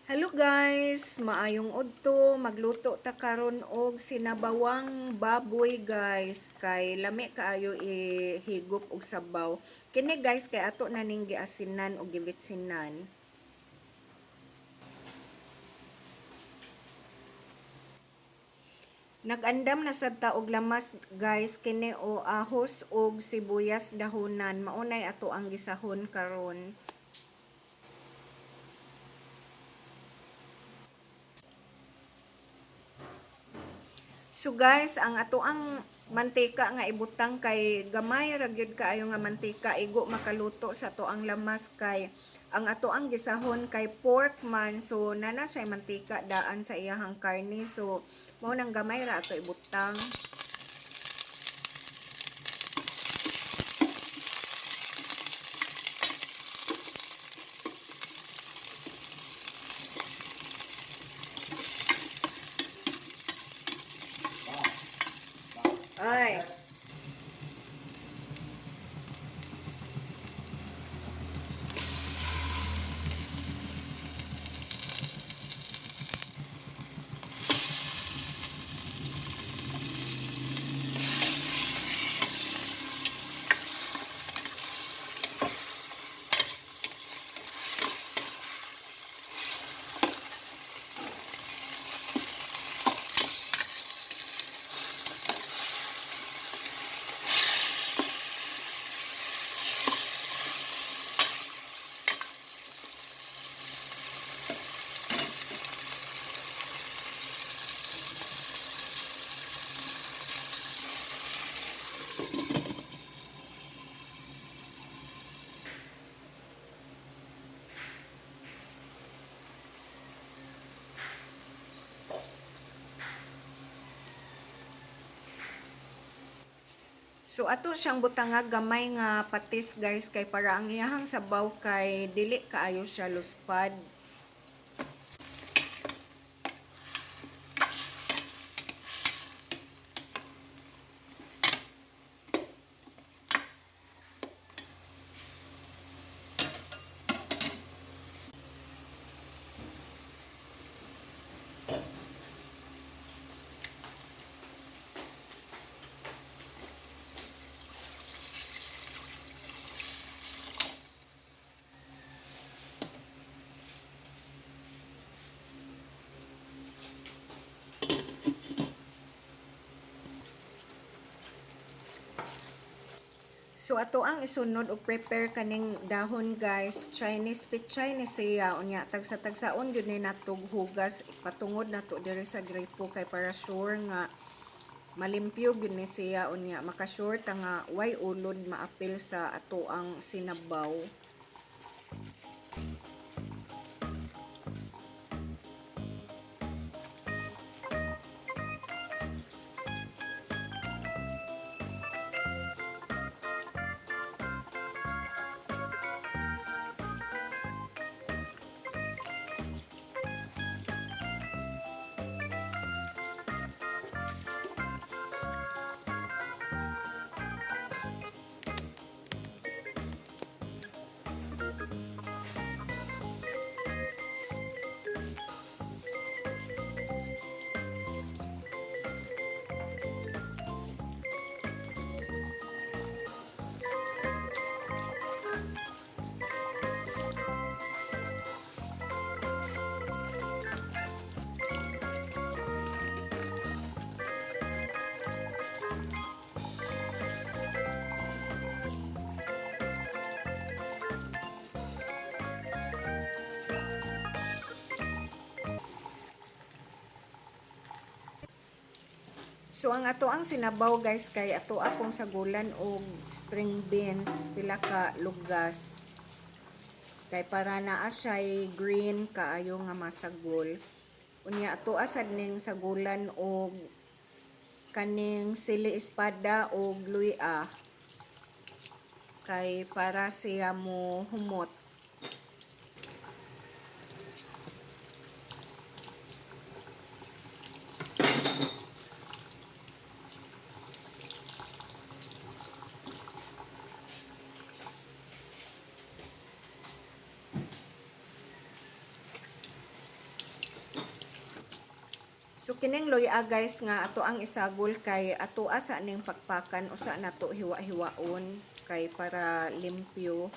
Hello guys, maayong udto magluto ta karon og sinabawang baboy guys kay lami kaayo ihigop og sabaw. Kini guys kay ato na ning giasinan og gibitsinan. Nagandam na sad ta og lamas guys kini o ahos og sibuyas dahonan maunay ato ang gisahon karon. So guys, ang ato ang mantika nga ibutang kay gamay ra gyud kaayo nga mantika igo makaluto sa ato ang lamas kay ang ato ang gisahon kay pork man, so nana siya mantika daan sa iyahang karne, so mao nang gamay ra ato ibutang. Ay, so ato siyang butanga gamay nga patis guys kay para ang iyahang sabaw kay dili kaayo siya luspad. So ato ang isunod og prepare kaning dahon guys, Chinese pichay ni siya unya tagsa-tagsaon gyud ni natog hugas patungod nato diri sa gripo kay para sure nga malimpyo gyud ni siya unya maka-sure ta nga way ulod maapil sa ato ang sinabaw. So ang ato ang sinabaw guys kay ato akong sagulan og string beans pila ka lugas. Kay para naa siya'y green kaayo nga masagol. Unya ato asad ning sagulan og kaning sili espada og luya. Kay para siya mo humot. So kining loya guys nga ato ang isagol kay ato asa ning pakpakan usa nato hiwa-hiwaon kay para limpyo.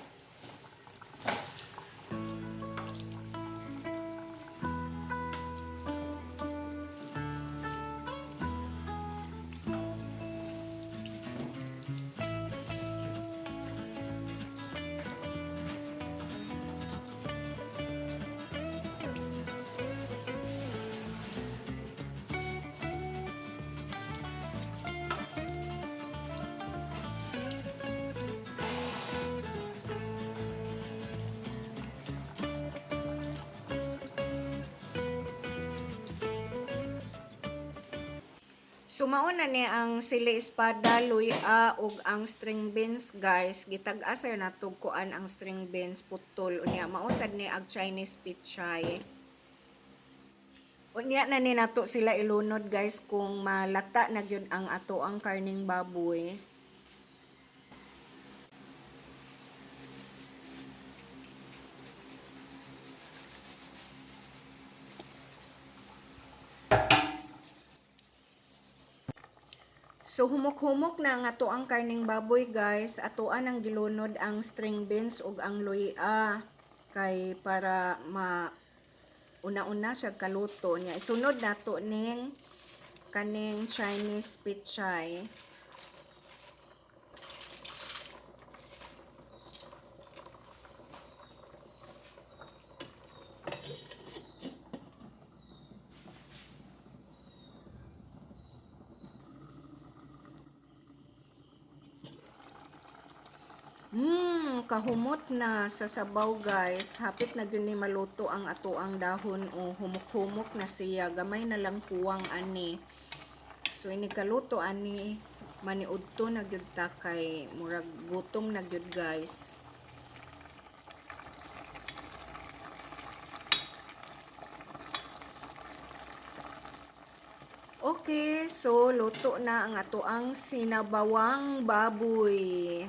So mauna ni ang sili espada, luya ug ang string beans guys. Gitag-asar na kuan ang string beans putol unya mausad ni ang Chinese pichay. Unya na ni nato sila ilunod guys kung malata na gyud ang ato ang karning baboy. So humok-humok na nga to ang karning baboy guys. Atoan ang gilunod ang string beans ug ang luya kay para una-una siya kaluto niya. Isunod nato ning kaning Chinese pichay. Kahumot na sa sabaw guys. Hapit na gyud ni maluto ang ato ang dahon o humok-humok na siya. Gamay na lang kuwang ani. So ini kaluto ani maniudto na gyud ta kay murag gutom na gyud guys. Okay, so luto na ang ato ang sinabawang baboy.